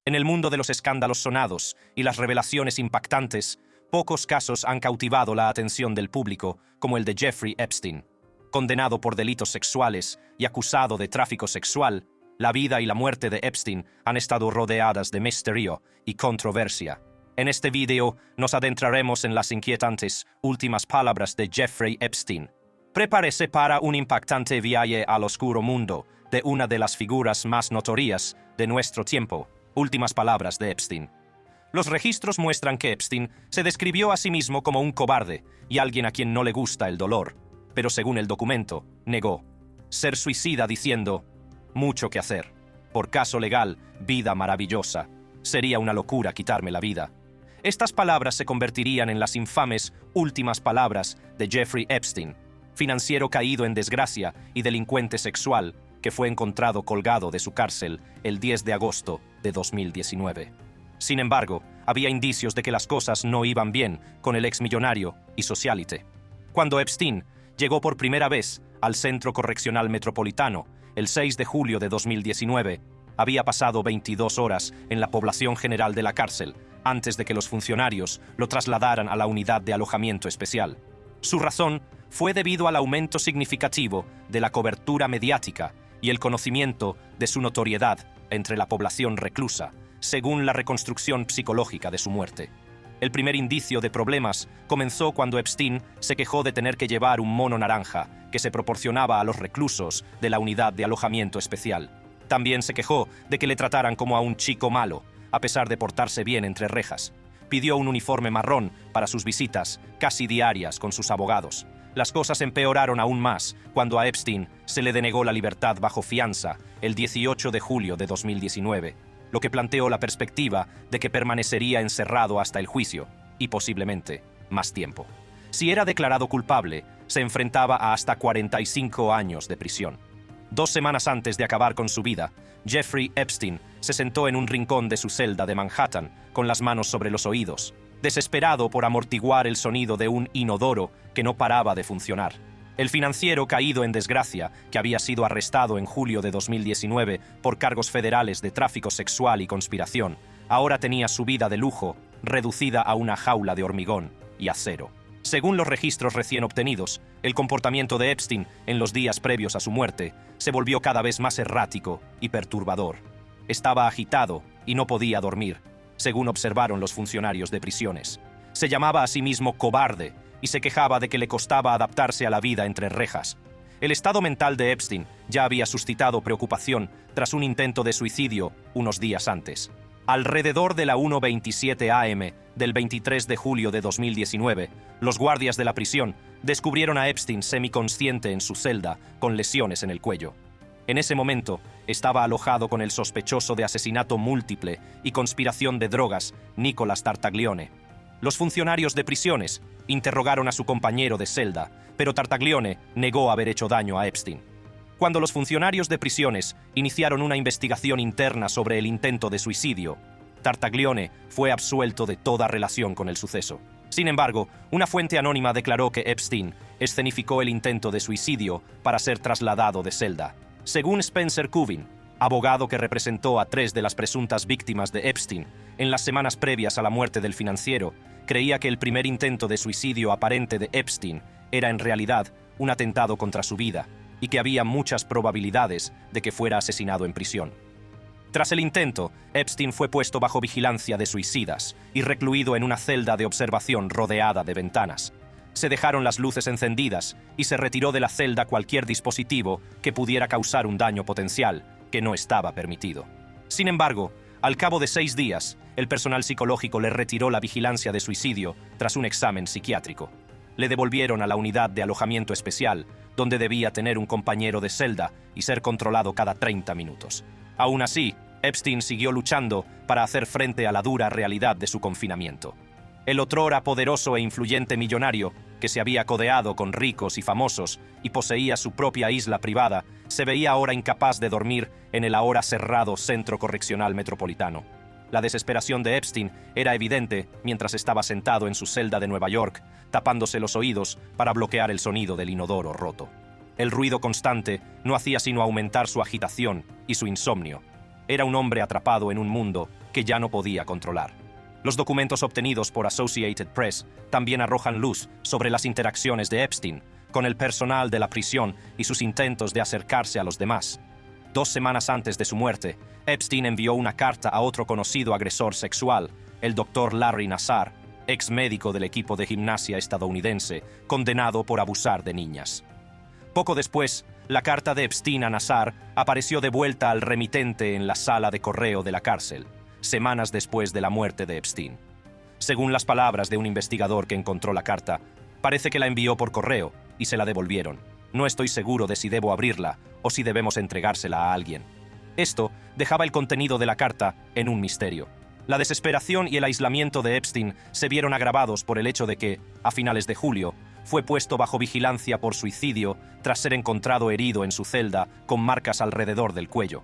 En el mundo de los escándalos sonados y las revelaciones impactantes, pocos casos han cautivado la atención del público como el de Jeffrey Epstein. Condenado por delitos sexuales y acusado de tráfico sexual, la vida y la muerte de Epstein han estado rodeadas de misterio y controversia. En este video nos adentraremos en las inquietantes últimas palabras de Jeffrey Epstein. Prepárese para un impactante viaje al oscuro mundo de una de las figuras más notorias de nuestro tiempo. Últimas palabras de Epstein. Los registros muestran que Epstein se describió a sí mismo como un cobarde y alguien a quien no le gusta el dolor, pero según el documento, negó ser suicida diciendo: mucho que hacer. Por caso legal, vida maravillosa. Sería una locura quitarme la vida. Estas palabras se convertirían en las infames últimas palabras de Jeffrey Epstein, financiero caído en desgracia y delincuente sexual que fue encontrado colgado de su cárcel el 10 de agosto de 2019. Sin embargo, había indicios de que las cosas no iban bien con el exmillonario y socialite. Cuando Epstein llegó por primera vez al Centro Correccional Metropolitano el 6 de julio de 2019, había pasado 22 horas en la población general de la cárcel antes de que los funcionarios lo trasladaran a la unidad de alojamiento especial. Su razón fue debido al aumento significativo de la cobertura mediática y el conocimiento de su notoriedad entre la población reclusa, según la reconstrucción psicológica de su muerte. El primer indicio de problemas comenzó cuando Epstein se quejó de tener que llevar un mono naranja que se proporcionaba a los reclusos de la unidad de alojamiento especial. También se quejó de que le trataran como a un chico malo, a pesar de portarse bien entre rejas. Pidió un uniforme marrón para sus visitas casi diarias con sus abogados. Las cosas empeoraron aún más cuando a Epstein se le denegó la libertad bajo fianza el 18 de julio de 2019, lo que planteó la perspectiva de que permanecería encerrado hasta el juicio, y posiblemente más tiempo. Si era declarado culpable, se enfrentaba a hasta 45 años de prisión. 2 semanas antes de acabar con su vida, Jeffrey Epstein se sentó en un rincón de su celda de Manhattan con las manos sobre los oídos, desesperado por amortiguar el sonido de un inodoro que no paraba de funcionar. El financiero caído en desgracia, que había sido arrestado en julio de 2019 por cargos federales de tráfico sexual y conspiración, ahora tenía su vida de lujo reducida a una jaula de hormigón y acero. Según los registros recién obtenidos, el comportamiento de Epstein en los días previos a su muerte se volvió cada vez más errático y perturbador. Estaba agitado y no podía dormir, según observaron los funcionarios de prisiones. Se llamaba a sí mismo cobarde y se quejaba de que le costaba adaptarse a la vida entre rejas. El estado mental de Epstein ya había suscitado preocupación tras un intento de suicidio unos días antes. Alrededor de la 1:27 am del 23 de julio de 2019, los guardias de la prisión descubrieron a Epstein semiconsciente en su celda con lesiones en el cuello. En ese momento, estaba alojado con el sospechoso de asesinato múltiple y conspiración de drogas, Nicholas Tartaglione. Los funcionarios de prisiones interrogaron a su compañero de celda, pero Tartaglione negó haber hecho daño a Epstein. Cuando los funcionarios de prisiones iniciaron una investigación interna sobre el intento de suicidio, Tartaglione fue absuelto de toda relación con el suceso. Sin embargo, una fuente anónima declaró que Epstein escenificó el intento de suicidio para ser trasladado de celda. Según Spencer Cuvin, abogado que representó a 3 de las presuntas víctimas de Epstein en las semanas previas a la muerte del financiero, creía que el primer intento de suicidio aparente de Epstein era en realidad un atentado contra su vida y que había muchas probabilidades de que fuera asesinado en prisión. Tras el intento, Epstein fue puesto bajo vigilancia de suicidas y recluido en una celda de observación rodeada de ventanas. Se dejaron las luces encendidas y se retiró de la celda cualquier dispositivo que pudiera causar un daño potencial, que no estaba permitido. Sin embargo, al cabo de 6 días, el personal psicológico le retiró la vigilancia de suicidio tras un examen psiquiátrico. Le devolvieron a la unidad de alojamiento especial, donde debía tener un compañero de celda y ser controlado cada 30 minutos. Aún así, Epstein siguió luchando para hacer frente a la dura realidad de su confinamiento. El otrora poderoso e influyente millonario, que se había codeado con ricos y famosos y poseía su propia isla privada, se veía ahora incapaz de dormir en el ahora cerrado Centro Correccional Metropolitano. La desesperación de Epstein era evidente mientras estaba sentado en su celda de Nueva York, tapándose los oídos para bloquear el sonido del inodoro roto. El ruido constante no hacía sino aumentar su agitación y su insomnio. Era un hombre atrapado en un mundo que ya no podía controlar. Los documentos obtenidos por Associated Press también arrojan luz sobre las interacciones de Epstein con el personal de la prisión y sus intentos de acercarse a los demás. 2 semanas antes de su muerte, Epstein envió una carta a otro conocido agresor sexual, el Dr. Larry Nassar, ex médico del equipo de gimnasia estadounidense, condenado por abusar de niñas. Poco después, la carta de Epstein a Nassar apareció de vuelta al remitente en la sala de correo de la cárcel, semanas después de la muerte de Epstein. Según las palabras de un investigador que encontró la carta, parece que la envió por correo y se la devolvieron. No estoy seguro de si debo abrirla o si debemos entregársela a alguien. Esto dejaba el contenido de la carta en un misterio. La desesperación y el aislamiento de Epstein se vieron agravados por el hecho de que, a finales de julio, fue puesto bajo vigilancia por suicidio tras ser encontrado herido en su celda con marcas alrededor del cuello.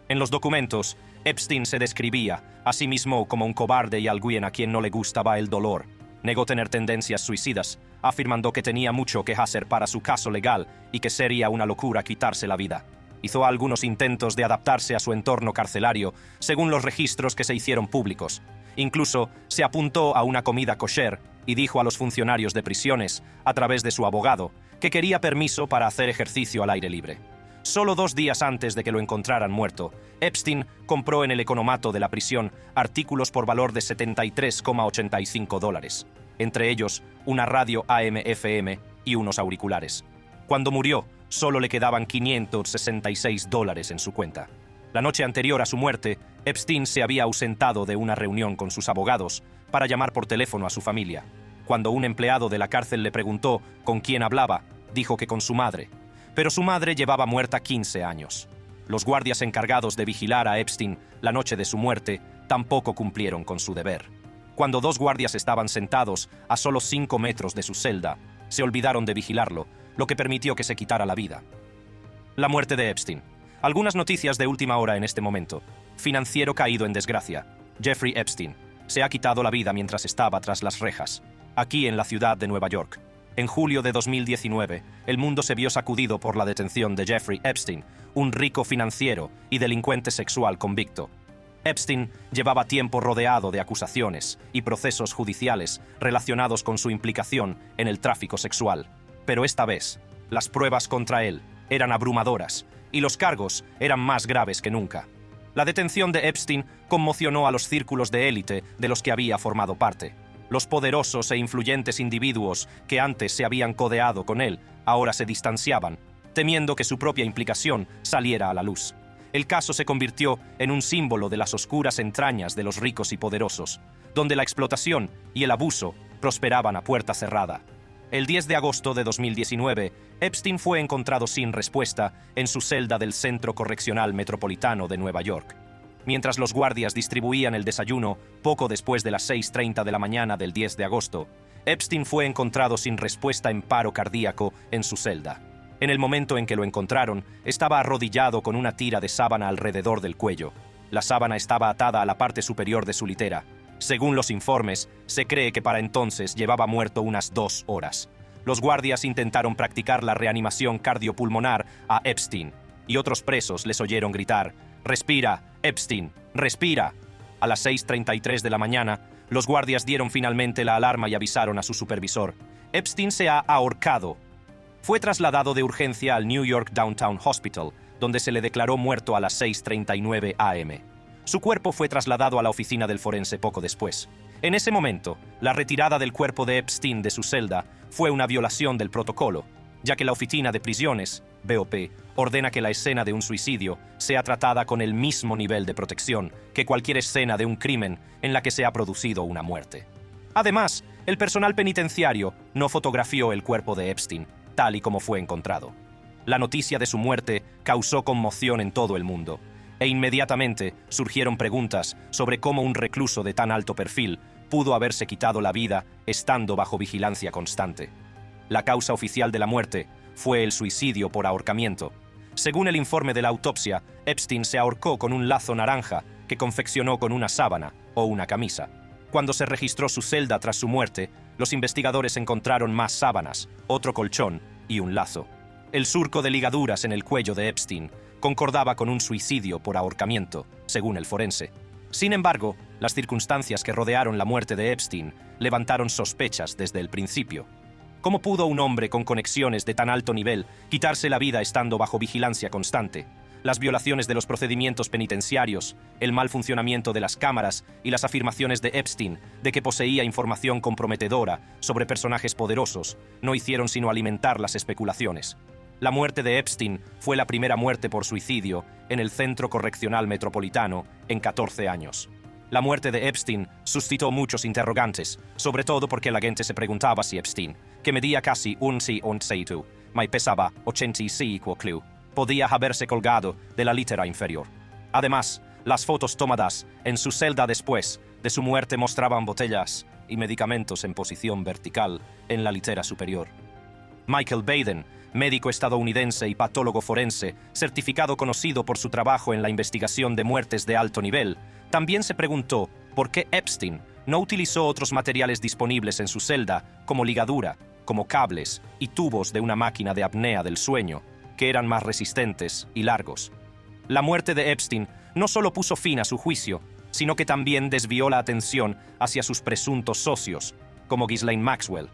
En los documentos, Epstein se describía a sí mismo como un cobarde y alguien a quien no le gustaba el dolor. Negó tener tendencias suicidas, afirmando que tenía mucho que hacer para su caso legal y que sería una locura quitarse la vida. Hizo algunos intentos de adaptarse a su entorno carcelario, según los registros que se hicieron públicos. Incluso se apuntó a una comida kosher y dijo a los funcionarios de prisiones, a través de su abogado, que quería permiso para hacer ejercicio al aire libre. Solo 2 días antes de que lo encontraran muerto, Epstein compró en el economato de la prisión artículos por valor de $73,85, entre ellos una radio AM/FM y unos auriculares. Cuando murió, solo le quedaban $566 en su cuenta. La noche anterior a su muerte, Epstein se había ausentado de una reunión con sus abogados para llamar por teléfono a su familia. Cuando un empleado de la cárcel le preguntó con quién hablaba, dijo que con su madre. Pero su madre llevaba muerta 15 años. Los guardias encargados de vigilar a Epstein la noche de su muerte tampoco cumplieron con su deber. Cuando 2 guardias estaban sentados a solo 5 metros de su celda, se olvidaron de vigilarlo, lo que permitió que se quitara la vida. La muerte de Epstein. Algunas noticias de última hora en este momento. Financiero caído en desgracia. Jeffrey Epstein se ha quitado la vida mientras estaba tras las rejas, aquí en la ciudad de Nueva York. En julio de 2019, el mundo se vio sacudido por la detención de Jeffrey Epstein, un rico financiero y delincuente sexual convicto. Epstein llevaba tiempo rodeado de acusaciones y procesos judiciales relacionados con su implicación en el tráfico sexual. Pero esta vez, las pruebas contra él eran abrumadoras y los cargos eran más graves que nunca. La detención de Epstein conmocionó a los círculos de élite de los que había formado parte. Los poderosos e influyentes individuos que antes se habían codeado con él ahora se distanciaban, temiendo que su propia implicación saliera a la luz. El caso se convirtió en un símbolo de las oscuras entrañas de los ricos y poderosos, donde la explotación y el abuso prosperaban a puerta cerrada. El 10 de agosto de 2019, Epstein fue encontrado sin respuesta en su celda del Centro Correccional Metropolitano de Nueva York. Mientras los guardias distribuían el desayuno, poco después de las 6:30 de la mañana del 10 de agosto, Epstein fue encontrado sin respuesta en paro cardíaco en su celda. En el momento en que lo encontraron, estaba arrodillado con una tira de sábana alrededor del cuello. La sábana estaba atada a la parte superior de su litera. Según los informes, se cree que para entonces llevaba muerto unas 2 horas. Los guardias intentaron practicar la reanimación cardiopulmonar a Epstein, y otros presos les oyeron gritar: «¡Respira, Epstein! ¡Respira!». A las 6:33 de la mañana, los guardias dieron finalmente la alarma y avisaron a su supervisor: «Epstein se ha ahorcado». Fue trasladado de urgencia al New York Downtown Hospital, donde se le declaró muerto a las 6:39 am. Su cuerpo fue trasladado a la oficina del forense poco después. En ese momento, la retirada del cuerpo de Epstein de su celda fue una violación del protocolo, ya que la Oficina de Prisiones, BOP, ordena que la escena de un suicidio sea tratada con el mismo nivel de protección que cualquier escena de un crimen en la que se ha producido una muerte. Además, el personal penitenciario no fotografió el cuerpo de Epstein, tal y como fue encontrado. La noticia de su muerte causó conmoción en todo el mundo, e inmediatamente surgieron preguntas sobre cómo un recluso de tan alto perfil pudo haberse quitado la vida estando bajo vigilancia constante. La causa oficial de la muerte fue el suicidio por ahorcamiento. Según el informe de la autopsia, Epstein se ahorcó con un lazo naranja que confeccionó con una sábana o una camisa. Cuando se registró su celda tras su muerte, los investigadores encontraron más sábanas, otro colchón y un lazo. El surco de ligaduras en el cuello de Epstein concordaba con un suicidio por ahorcamiento, según el forense. Sin embargo, las circunstancias que rodearon la muerte de Epstein levantaron sospechas desde el principio. ¿Cómo pudo un hombre con conexiones de tan alto nivel quitarse la vida estando bajo vigilancia constante? Las violaciones de los procedimientos penitenciarios, el mal funcionamiento de las cámaras y las afirmaciones de Epstein de que poseía información comprometedora sobre personajes poderosos no hicieron sino alimentar las especulaciones. La muerte de Epstein fue la primera muerte por suicidio en el Centro Correccional Metropolitano en 14 años. La muerte de Epstein suscitó muchos interrogantes, sobre todo porque la gente se preguntaba si Epstein, que medía casi 1,11 y pesaba 85 kilos, podía haberse colgado de la litera inferior. Además, las fotos tomadas en su celda después de su muerte mostraban botellas y medicamentos en posición vertical en la litera superior. Michael Baden, médico estadounidense y patólogo forense, certificado conocido por su trabajo en la investigación de muertes de alto nivel, también se preguntó por qué Epstein no utilizó otros materiales disponibles en su celda, como ligadura, como cables y tubos de una máquina de apnea del sueño, que eran más resistentes y largos. La muerte de Epstein no solo puso fin a su juicio, sino que también desvió la atención hacia sus presuntos socios, como Ghislaine Maxwell.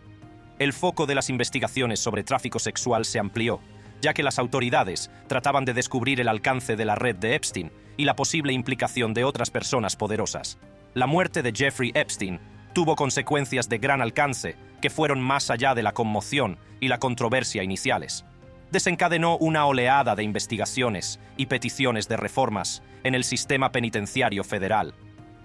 El foco de las investigaciones sobre tráfico sexual se amplió, ya que las autoridades trataban de descubrir el alcance de la red de Epstein y la posible implicación de otras personas poderosas. La muerte de Jeffrey Epstein tuvo consecuencias de gran alcance que fueron más allá de la conmoción y la controversia iniciales. Desencadenó una oleada de investigaciones y peticiones de reformas en el sistema penitenciario federal.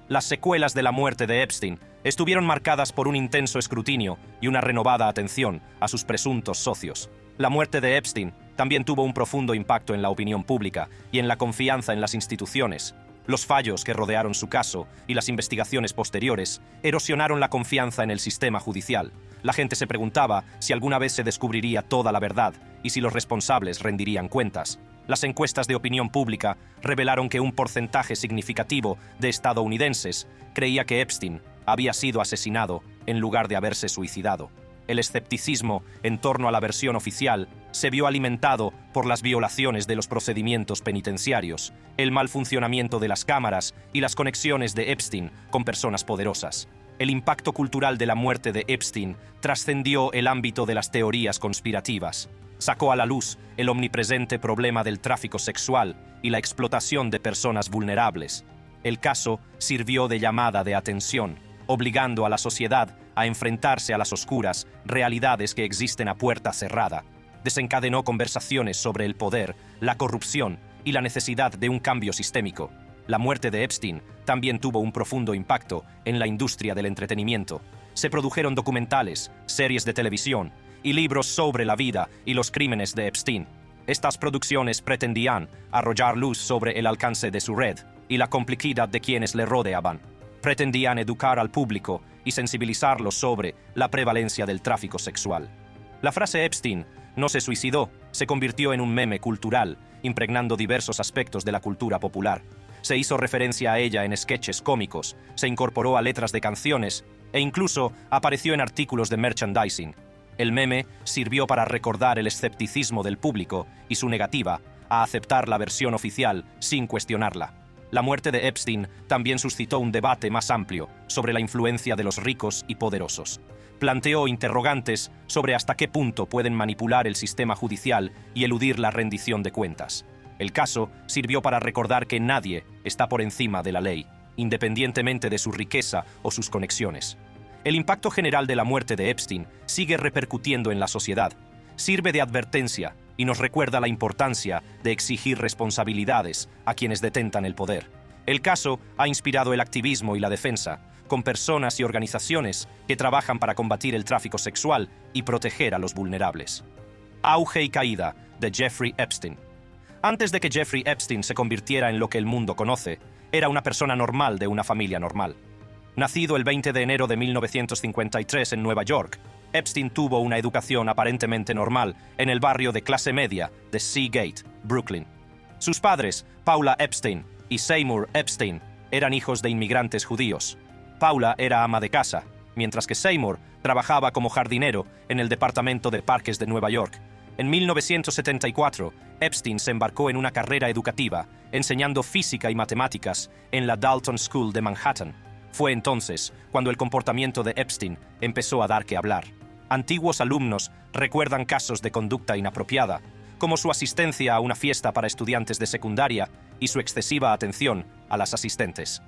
Las secuelas de la muerte de Epstein estuvieron marcadas por un intenso escrutinio y una renovada atención a sus presuntos socios. La muerte de Epstein también tuvo un profundo impacto en la opinión pública y en la confianza en las instituciones. Los fallos que rodearon su caso y las investigaciones posteriores erosionaron la confianza en el sistema judicial. La gente se preguntaba si alguna vez se descubriría toda la verdad y si los responsables rendirían cuentas. Las encuestas de opinión pública revelaron que un porcentaje significativo de estadounidenses creía que Epstein había sido asesinado en lugar de haberse suicidado. El escepticismo en torno a la versión oficial se vio alimentado por las violaciones de los procedimientos penitenciarios, el mal funcionamiento de las cámaras y las conexiones de Epstein con personas poderosas. El impacto cultural de la muerte de Epstein trascendió el ámbito de las teorías conspirativas. Sacó a la luz el omnipresente problema del tráfico sexual y la explotación de personas vulnerables. El caso sirvió de llamada de atención, obligando a la sociedad a enfrentarse a las oscuras realidades que existen a puerta cerrada. Desencadenó conversaciones sobre el poder, la corrupción y la necesidad de un cambio sistémico. La muerte de Epstein también tuvo un profundo impacto en la industria del entretenimiento. Se produjeron documentales, series de televisión y libros sobre la vida y los crímenes de Epstein. Estas producciones pretendían arrojar luz sobre el alcance de su red y la complejidad de quienes le rodeaban. Pretendían educar al público y sensibilizarlo sobre la prevalencia del tráfico sexual. La frase Epstein no se suicidó se convirtió en un meme cultural, impregnando diversos aspectos de la cultura popular. Se hizo referencia a ella en sketches cómicos, se incorporó a letras de canciones e incluso apareció en artículos de merchandising. El meme sirvió para recordar el escepticismo del público y su negativa a aceptar la versión oficial sin cuestionarla. La muerte de Epstein también suscitó un debate más amplio sobre la influencia de los ricos y poderosos. Planteó interrogantes sobre hasta qué punto pueden manipular el sistema judicial y eludir la rendición de cuentas. El caso sirvió para recordar que nadie está por encima de la ley, independientemente de su riqueza o sus conexiones. El impacto general de la muerte de Epstein sigue repercutiendo en la sociedad. Sirve de advertencia y nos recuerda la importancia de exigir responsabilidades a quienes detentan el poder. El caso ha inspirado el activismo y la defensa, con personas y organizaciones que trabajan para combatir el tráfico sexual y proteger a los vulnerables. Auge y caída de Jeffrey Epstein. Antes de que Jeffrey Epstein se convirtiera en lo que el mundo conoce, era una persona normal de una familia normal. Nacido el 20 de enero de 1953 en Nueva York, Epstein tuvo una educación aparentemente normal en el barrio de clase media de Seagate, Brooklyn. Sus padres, Paula Epstein y Seymour Epstein, eran hijos de inmigrantes judíos. Paula era ama de casa, mientras que Seymour trabajaba como jardinero en el Departamento de Parques de Nueva York. En 1974, Epstein se embarcó en una carrera educativa, enseñando física y matemáticas en la Dalton School de Manhattan. Fue entonces cuando el comportamiento de Epstein empezó a dar que hablar. Antiguos alumnos recuerdan casos de conducta inapropiada, como su asistencia a una fiesta para estudiantes de secundaria y su excesiva atención a las asistentes.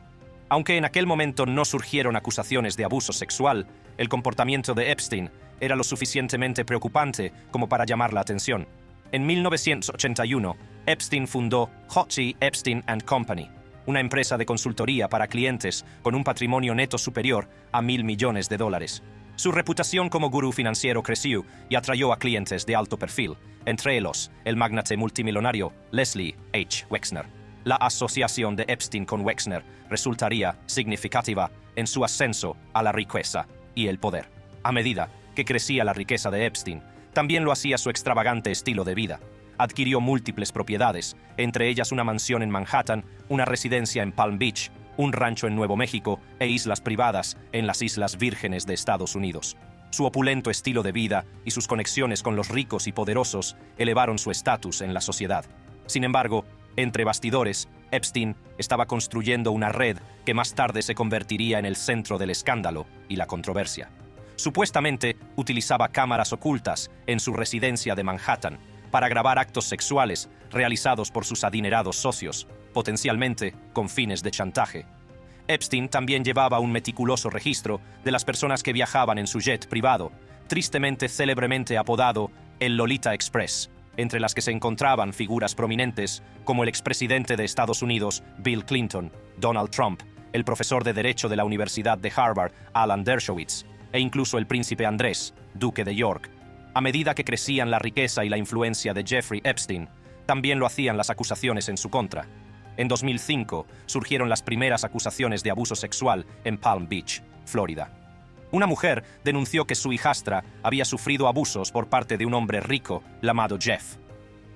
Aunque en aquel momento no surgieron acusaciones de abuso sexual, el comportamiento de Epstein era lo suficientemente preocupante como para llamar la atención. En 1981, Epstein fundó Hotchie Epstein & Company, una empresa de consultoría para clientes con un patrimonio neto superior a $1.000 millones. Su reputación como gurú financiero creció y atrayó a clientes de alto perfil, entre ellos el magnate multimillonario Leslie H. Wexner. La asociación de Epstein con Wexner resultaría significativa en su ascenso a la riqueza y el poder. A medida que crecía la riqueza de Epstein, también lo hacía su extravagante estilo de vida. Adquirió múltiples propiedades, entre ellas una mansión en Manhattan, una residencia en Palm Beach, un rancho en Nuevo México e islas privadas en las Islas Vírgenes de Estados Unidos. Su opulento estilo de vida y sus conexiones con los ricos y poderosos elevaron su estatus en la sociedad. Sin embargo, entre bastidores, Epstein estaba construyendo una red que más tarde se convertiría en el centro del escándalo y la controversia. Supuestamente utilizaba cámaras ocultas en su residencia de Manhattan para grabar actos sexuales realizados por sus adinerados socios, potencialmente con fines de chantaje. Epstein también llevaba un meticuloso registro de las personas que viajaban en su jet privado, tristemente célebremente apodado el Lolita Express, entre las que se encontraban figuras prominentes como el expresidente de Estados Unidos, Bill Clinton, Donald Trump, el profesor de Derecho de la Universidad de Harvard, Alan Dershowitz, e incluso el príncipe Andrés, duque de York. A medida que crecían la riqueza y la influencia de Jeffrey Epstein, también lo hacían las acusaciones en su contra. En 2005 surgieron las primeras acusaciones de abuso sexual en Palm Beach, Florida. Una mujer denunció que su hijastra había sufrido abusos por parte de un hombre rico llamado Jeff.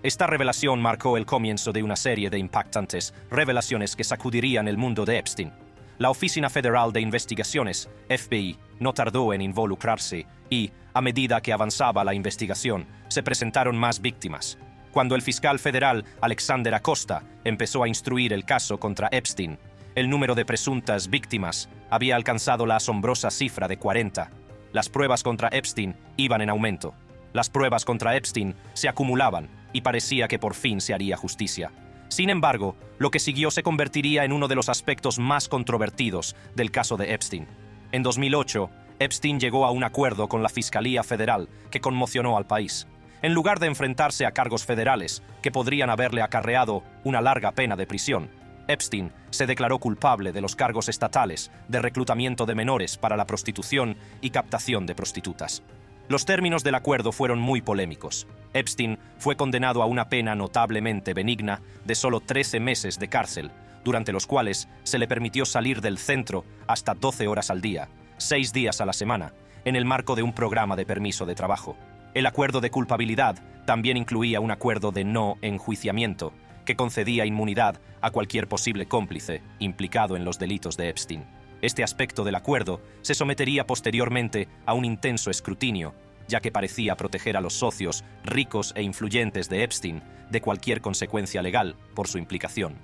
Esta revelación marcó el comienzo de una serie de impactantes revelaciones que sacudirían el mundo de Epstein. La Oficina Federal de Investigaciones, FBI, no tardó en involucrarse y, a medida que avanzaba la investigación, se presentaron más víctimas. Cuando el fiscal federal Alexander Acosta empezó a instruir el caso contra Epstein, el número de presuntas víctimas había alcanzado la asombrosa cifra de 40. Las pruebas contra Epstein iban en aumento. Las pruebas contra Epstein se acumulaban y parecía que por fin se haría justicia. Sin embargo, lo que siguió se convertiría en uno de los aspectos más controvertidos del caso de Epstein. En 2008, Epstein llegó a un acuerdo con la Fiscalía Federal que conmocionó al país. En lugar de enfrentarse a cargos federales que podrían haberle acarreado una larga pena de prisión, Epstein se declaró culpable de los cargos estatales de reclutamiento de menores para la prostitución y captación de prostitutas. Los términos del acuerdo fueron muy polémicos. Epstein fue condenado a una pena notablemente benigna de solo 13 meses de cárcel, durante los cuales se le permitió salir del centro hasta 12 horas al día, 6 días a la semana, en el marco de un programa de permiso de trabajo. El acuerdo de culpabilidad también incluía un acuerdo de no enjuiciamiento, que concedía inmunidad a cualquier posible cómplice implicado en los delitos de Epstein. Este aspecto del acuerdo se sometería posteriormente a un intenso escrutinio, ya que parecía proteger a los socios ricos e influyentes de Epstein de cualquier consecuencia legal por su implicación.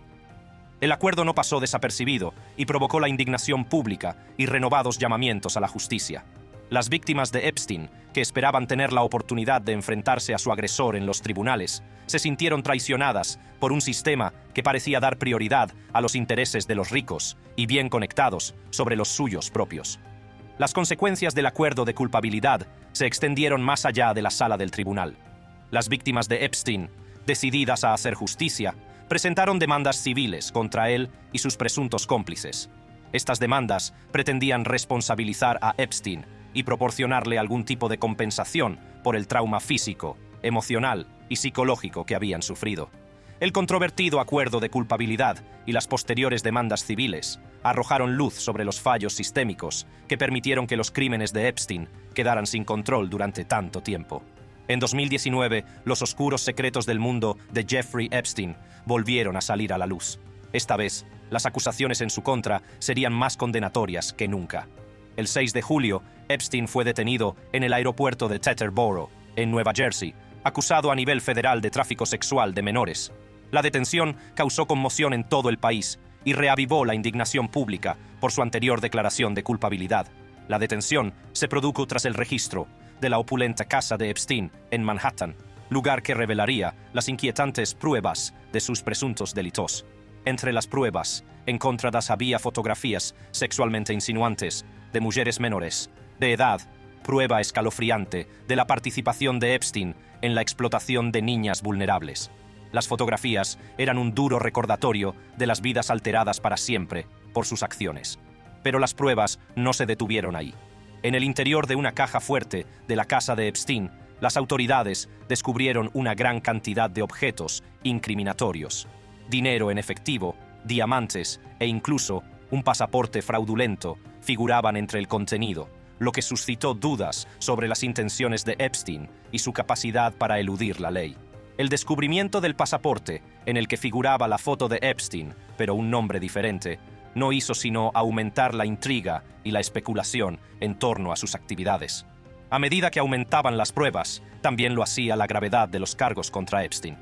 El acuerdo no pasó desapercibido y provocó la indignación pública y renovados llamamientos a la justicia. Las víctimas de Epstein, que esperaban tener la oportunidad de enfrentarse a su agresor en los tribunales, se sintieron traicionadas por un sistema que parecía dar prioridad a los intereses de los ricos y bien conectados sobre los suyos propios. Las consecuencias del acuerdo de culpabilidad se extendieron más allá de la sala del tribunal. Las víctimas de Epstein, decididas a hacer justicia, presentaron demandas civiles contra él y sus presuntos cómplices. Estas demandas pretendían responsabilizar a Epstein y proporcionarle algún tipo de compensación por el trauma físico, emocional y psicológico que habían sufrido. El controvertido acuerdo de culpabilidad y las posteriores demandas civiles arrojaron luz sobre los fallos sistémicos que permitieron que los crímenes de Epstein quedaran sin control durante tanto tiempo. En 2019, los oscuros secretos del mundo de Jeffrey Epstein volvieron a salir a la luz. Esta vez, las acusaciones en su contra serían más condenatorias que nunca. El 6 de julio, Epstein fue detenido en el aeropuerto de Teterboro, en Nueva Jersey, acusado a nivel federal de tráfico sexual de menores. La detención causó conmoción en todo el país y reavivó la indignación pública por su anterior declaración de culpabilidad. La detención se produjo tras el registro de la opulenta casa de Epstein en Manhattan, lugar que revelaría las inquietantes pruebas de sus presuntos delitos. Entre las pruebas encontradas había fotografías sexualmente insinuantes de mujeres menores de edad, prueba escalofriante de la participación de Epstein en la explotación de niñas vulnerables. Las fotografías eran un duro recordatorio de las vidas alteradas para siempre por sus acciones. Pero las pruebas no se detuvieron ahí. En el interior de una caja fuerte de la casa de Epstein, las autoridades descubrieron una gran cantidad de objetos incriminatorios. Dinero en efectivo, diamantes e incluso un pasaporte fraudulento figuraban entre el contenido, lo que suscitó dudas sobre las intenciones de Epstein y su capacidad para eludir la ley. El descubrimiento del pasaporte, en el que figuraba la foto de Epstein, pero un nombre diferente, no hizo sino aumentar la intriga y la especulación en torno a sus actividades. A medida que aumentaban las pruebas, también lo hacía la gravedad de los cargos contra Epstein.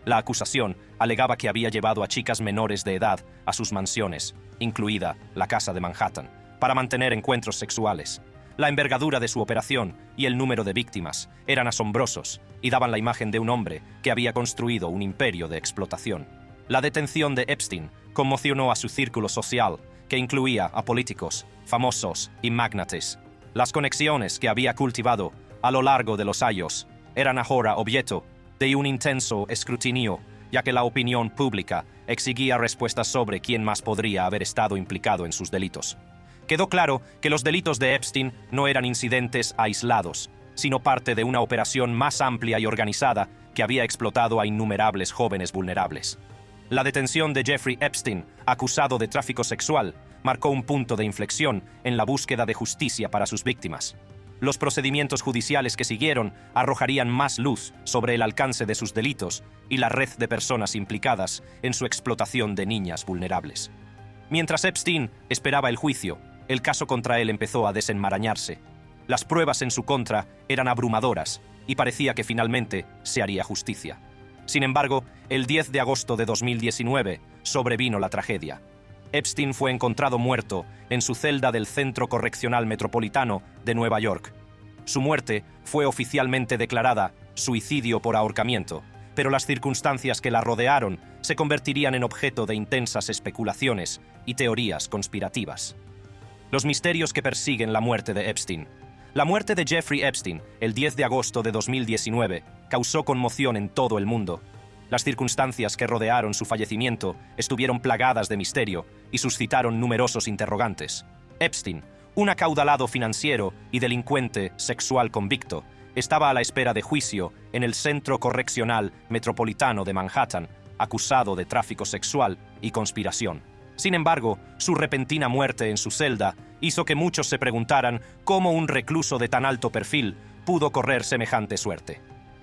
La acusación alegaba que había llevado a chicas menores de edad a sus mansiones, incluida la casa de Manhattan, para mantener encuentros sexuales. La envergadura de su operación y el número de víctimas eran asombrosos y daban la imagen de un hombre que había construido un imperio de explotación. La detención de Epstein conmocionó a su círculo social, que incluía a políticos, famosos y magnates. Las conexiones que había cultivado a lo largo de los años eran ahora objeto de un intenso escrutinio, ya que la opinión pública exigía respuestas sobre quién más podría haber estado implicado en sus delitos. Quedó claro que los delitos de Epstein no eran incidentes aislados, sino parte de una operación más amplia y organizada que había explotado a innumerables jóvenes vulnerables. La detención de Jeffrey Epstein, acusado de tráfico sexual, marcó un punto de inflexión en la búsqueda de justicia para sus víctimas. Los procedimientos judiciales que siguieron arrojarían más luz sobre el alcance de sus delitos y la red de personas implicadas en su explotación de niñas vulnerables. Mientras Epstein esperaba el juicio, el caso contra él empezó a desenmarañarse. Las pruebas en su contra eran abrumadoras y parecía que finalmente se haría justicia. Sin embargo, el 10 de agosto de 2019 sobrevino la tragedia. Epstein fue encontrado muerto en su celda del Centro Correccional Metropolitano de Nueva York. Su muerte fue oficialmente declarada suicidio por ahorcamiento, pero las circunstancias que la rodearon se convertirían en objeto de intensas especulaciones y teorías conspirativas. Los misterios que persiguen la muerte de Epstein. La muerte de Jeffrey Epstein, el 10 de agosto de 2019, causó conmoción en todo el mundo. Las circunstancias que rodearon su fallecimiento estuvieron plagadas de misterio y suscitaron numerosos interrogantes. Epstein, un acaudalado financiero y delincuente sexual convicto, estaba a la espera de juicio en el Centro Correccional Metropolitano de Manhattan, acusado de tráfico sexual y conspiración. Sin embargo, su repentina muerte en su celda hizo que muchos se preguntaran cómo un recluso de tan alto perfil pudo correr semejante suerte.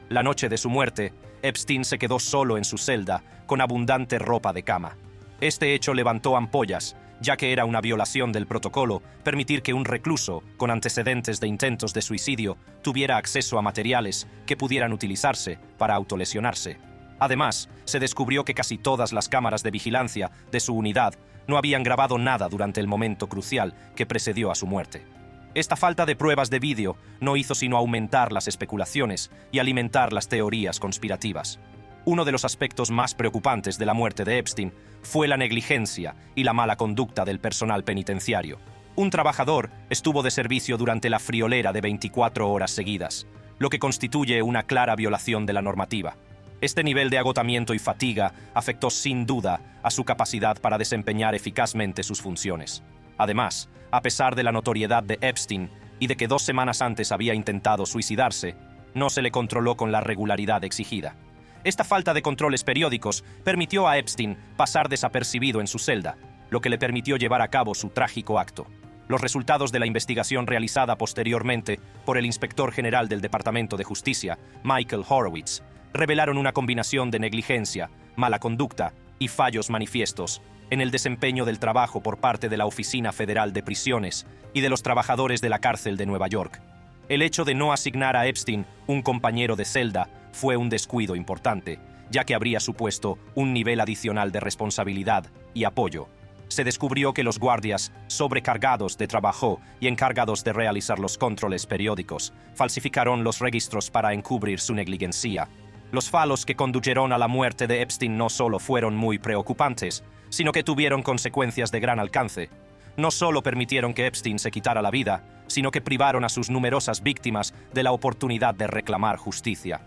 La noche de su muerte, Epstein se quedó solo en su celda, con abundante ropa de cama. Este hecho levantó ampollas, ya que era una violación del protocolo permitir que un recluso con antecedentes de intentos de suicidio tuviera acceso a materiales que pudieran utilizarse para autolesionarse. Además, se descubrió que casi todas las cámaras de vigilancia de su unidad no habían grabado nada durante el momento crucial que precedió a su muerte. Esta falta de pruebas de vídeo no hizo sino aumentar las especulaciones y alimentar las teorías conspirativas. Uno de los aspectos más preocupantes de la muerte de Epstein fue la negligencia y la mala conducta del personal penitenciario. Un trabajador estuvo de servicio durante la friolera de 24 horas seguidas, lo que constituye una clara violación de la normativa. Este nivel de agotamiento y fatiga afectó sin duda a su capacidad para desempeñar eficazmente sus funciones. Además, a pesar de la notoriedad de Epstein y de que 2 semanas antes había intentado suicidarse, no se le controló con la regularidad exigida. Esta falta de controles periódicos permitió a Epstein pasar desapercibido en su celda, lo que le permitió llevar a cabo su trágico acto. Los resultados de la investigación realizada posteriormente por el inspector general del Departamento de Justicia, Michael Horowitz, revelaron una combinación de negligencia, mala conducta y fallos manifiestos en el desempeño del trabajo por parte de la Oficina Federal de Prisiones y de los trabajadores de la cárcel de Nueva York. El hecho de no asignar a Epstein un compañero de celda fue un descuido importante, ya que habría supuesto un nivel adicional de responsabilidad y apoyo. Se descubrió que los guardias, sobrecargados de trabajo y encargados de realizar los controles periódicos, falsificaron los registros para encubrir su negligencia. Los fallos que condujeron a la muerte de Epstein no solo fueron muy preocupantes, sino que tuvieron consecuencias de gran alcance. No solo permitieron que Epstein se quitara la vida, sino que privaron a sus numerosas víctimas de la oportunidad de reclamar justicia.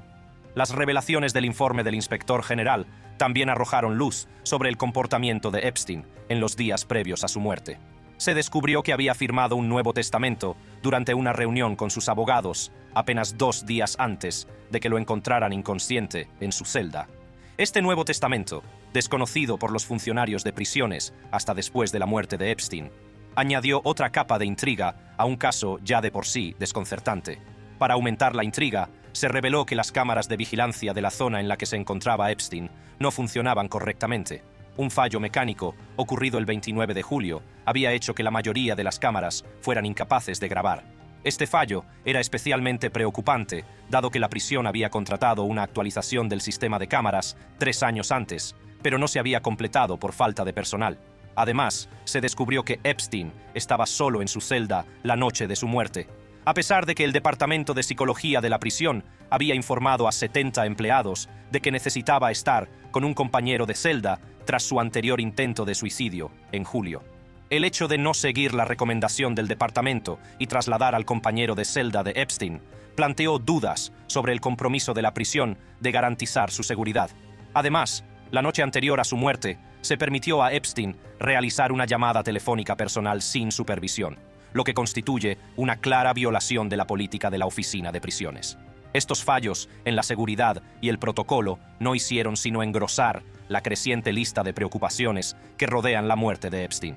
Las revelaciones del informe del inspector general también arrojaron luz sobre el comportamiento de Epstein en los días previos a su muerte. Se descubrió que había firmado un Nuevo Testamento durante una reunión con sus abogados apenas 2 días antes de que lo encontraran inconsciente en su celda. Este Nuevo Testamento, desconocido por los funcionarios de prisiones hasta después de la muerte de Epstein, añadió otra capa de intriga a un caso ya de por sí desconcertante. Para aumentar la intriga, se reveló que las cámaras de vigilancia de la zona en la que se encontraba Epstein no funcionaban correctamente. Un fallo mecánico, ocurrido el 29 de julio, había hecho que la mayoría de las cámaras fueran incapaces de grabar. Este fallo era especialmente preocupante, dado que la prisión había contratado una actualización del sistema de cámaras 3 años antes, pero no se había completado por falta de personal. Además, se descubrió que Epstein estaba solo en su celda la noche de su muerte. A pesar de que el Departamento de Psicología de la prisión había informado a 70 empleados de que necesitaba estar con un compañero de celda tras su anterior intento de suicidio en julio. El hecho de no seguir la recomendación del departamento y trasladar al compañero de celda de Epstein planteó dudas sobre el compromiso de la prisión de garantizar su seguridad. Además, la noche anterior a su muerte, se permitió a Epstein realizar una llamada telefónica personal sin supervisión, lo que constituye una clara violación de la política de la Oficina de Prisiones. Estos fallos en la seguridad y el protocolo no hicieron sino engrosar la creciente lista de preocupaciones que rodean la muerte de Epstein.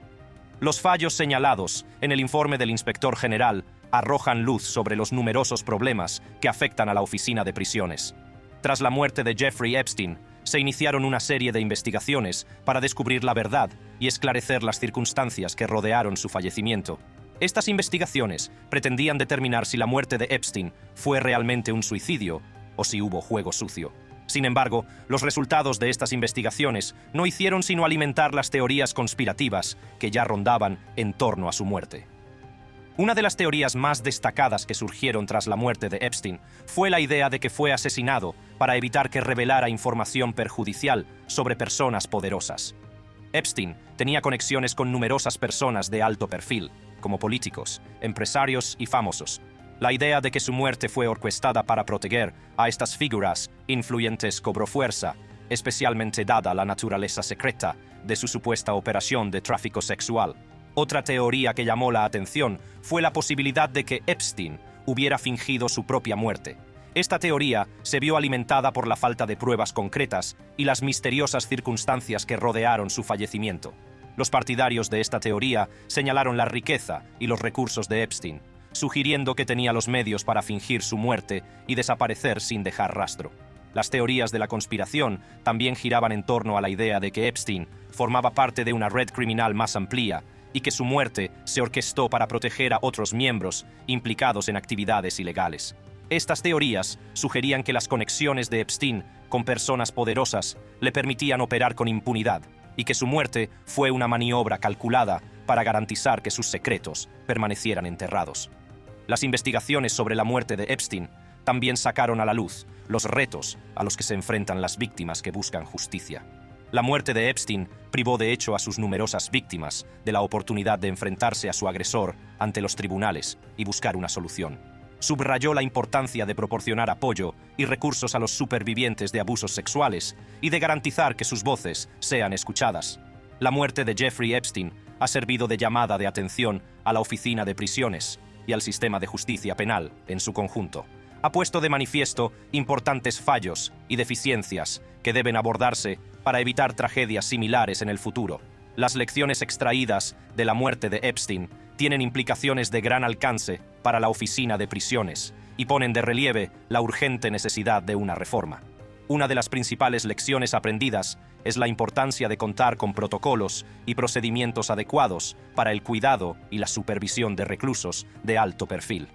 Los fallos señalados en el informe del inspector general arrojan luz sobre los numerosos problemas que afectan a la Oficina de Prisiones. Tras la muerte de Jeffrey Epstein, se iniciaron una serie de investigaciones para descubrir la verdad y esclarecer las circunstancias que rodearon su fallecimiento. Estas investigaciones pretendían determinar si la muerte de Epstein fue realmente un suicidio o si hubo juego sucio. Sin embargo, los resultados de estas investigaciones no hicieron sino alimentar las teorías conspirativas que ya rondaban en torno a su muerte. Una de las teorías más destacadas que surgieron tras la muerte de Epstein fue la idea de que fue asesinado para evitar que revelara información perjudicial sobre personas poderosas. Epstein tenía conexiones con numerosas personas de alto perfil, como políticos, empresarios y famosos. La idea de que su muerte fue orquestada para proteger a estas figuras influyentes cobró fuerza, especialmente dada la naturaleza secreta de su supuesta operación de tráfico sexual. Otra teoría que llamó la atención fue la posibilidad de que Epstein hubiera fingido su propia muerte. Esta teoría se vio alimentada por la falta de pruebas concretas y las misteriosas circunstancias que rodearon su fallecimiento. Los partidarios de esta teoría señalaron la riqueza y los recursos de Epstein, sugiriendo que tenía los medios para fingir su muerte y desaparecer sin dejar rastro. Las teorías de la conspiración también giraban en torno a la idea de que Epstein formaba parte de una red criminal más amplia y que su muerte se orquestó para proteger a otros miembros implicados en actividades ilegales. Estas teorías sugerían que las conexiones de Epstein con personas poderosas le permitían operar con impunidad y que su muerte fue una maniobra calculada para garantizar que sus secretos permanecieran enterrados. Las investigaciones sobre la muerte de Epstein también sacaron a la luz los retos a los que se enfrentan las víctimas que buscan justicia. La muerte de Epstein privó de hecho a sus numerosas víctimas de la oportunidad de enfrentarse a su agresor ante los tribunales y buscar una solución. Subrayó la importancia de proporcionar apoyo y recursos a los supervivientes de abusos sexuales y de garantizar que sus voces sean escuchadas. La muerte de Jeffrey Epstein ha servido de llamada de atención a la Oficina de Prisiones y al sistema de justicia penal en su conjunto. Ha puesto de manifiesto importantes fallos y deficiencias que deben abordarse para evitar tragedias similares en el futuro. Las lecciones extraídas de la muerte de Epstein tienen implicaciones de gran alcance para la Oficina de Prisiones y ponen de relieve la urgente necesidad de una reforma. Una de las principales lecciones aprendidas es la importancia de contar con protocolos y procedimientos adecuados para el cuidado y la supervisión de reclusos de alto perfil.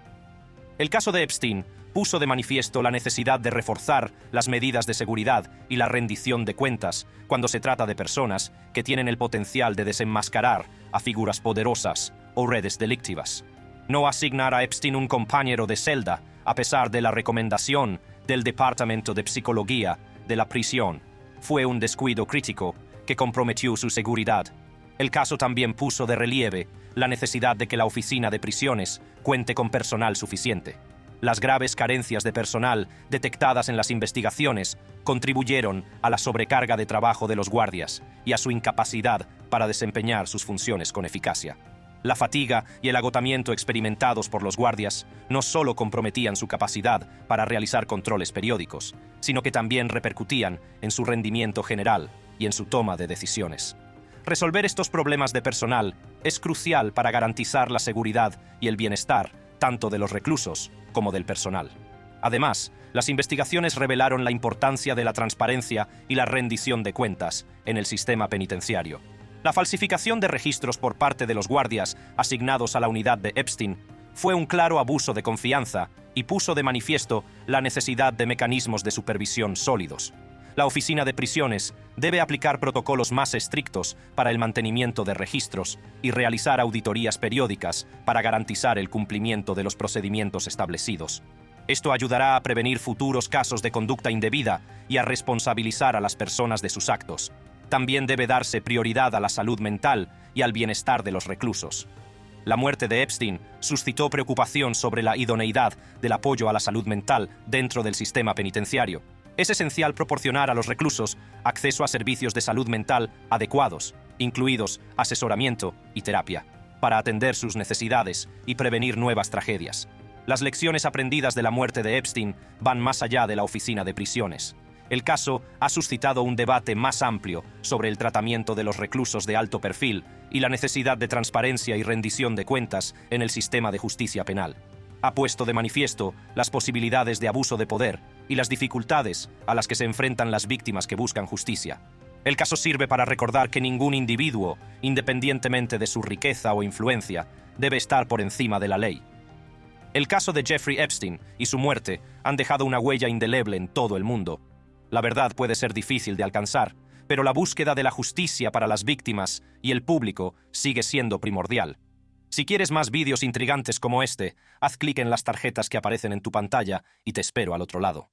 El caso de Epstein puso de manifiesto la necesidad de reforzar las medidas de seguridad y la rendición de cuentas cuando se trata de personas que tienen el potencial de desenmascarar a figuras poderosas o redes delictivas. No asignar a Epstein un compañero de celda, a pesar de la recomendación del Departamento de Psicología de la prisión, fue un descuido crítico que comprometió su seguridad. El caso también puso de relieve la necesidad de que la oficina de prisiones cuente con personal suficiente. Las graves carencias de personal detectadas en las investigaciones contribuyeron a la sobrecarga de trabajo de los guardias y a su incapacidad para desempeñar sus funciones con eficacia. La fatiga y el agotamiento experimentados por los guardias no solo comprometían su capacidad para realizar controles periódicos, sino que también repercutían en su rendimiento general y en su toma de decisiones. Resolver estos problemas de personal es crucial para garantizar la seguridad y el bienestar tanto de los reclusos como del personal. Además, las investigaciones revelaron la importancia de la transparencia y la rendición de cuentas en el sistema penitenciario. La falsificación de registros por parte de los guardias asignados a la unidad de Epstein fue un claro abuso de confianza y puso de manifiesto la necesidad de mecanismos de supervisión sólidos. La Oficina de Prisiones debe aplicar protocolos más estrictos para el mantenimiento de registros y realizar auditorías periódicas para garantizar el cumplimiento de los procedimientos establecidos. Esto ayudará a prevenir futuros casos de conducta indebida y a responsabilizar a las personas de sus actos. También debe darse prioridad a la salud mental y al bienestar de los reclusos. La muerte de Epstein suscitó preocupación sobre la idoneidad del apoyo a la salud mental dentro del sistema penitenciario. Es esencial proporcionar a los reclusos acceso a servicios de salud mental adecuados, incluidos asesoramiento y terapia, para atender sus necesidades y prevenir nuevas tragedias. Las lecciones aprendidas de la muerte de Epstein van más allá de la oficina de prisiones. El caso ha suscitado un debate más amplio sobre el tratamiento de los reclusos de alto perfil y la necesidad de transparencia y rendición de cuentas en el sistema de justicia penal. Ha puesto de manifiesto las posibilidades de abuso de poder y las dificultades a las que se enfrentan las víctimas que buscan justicia. El caso sirve para recordar que ningún individuo, independientemente de su riqueza o influencia, debe estar por encima de la ley. El caso de Jeffrey Epstein y su muerte han dejado una huella indeleble en todo el mundo. La verdad puede ser difícil de alcanzar, pero la búsqueda de la justicia para las víctimas y el público sigue siendo primordial. Si quieres más vídeos intrigantes como este, haz clic en las tarjetas que aparecen en tu pantalla y te espero al otro lado.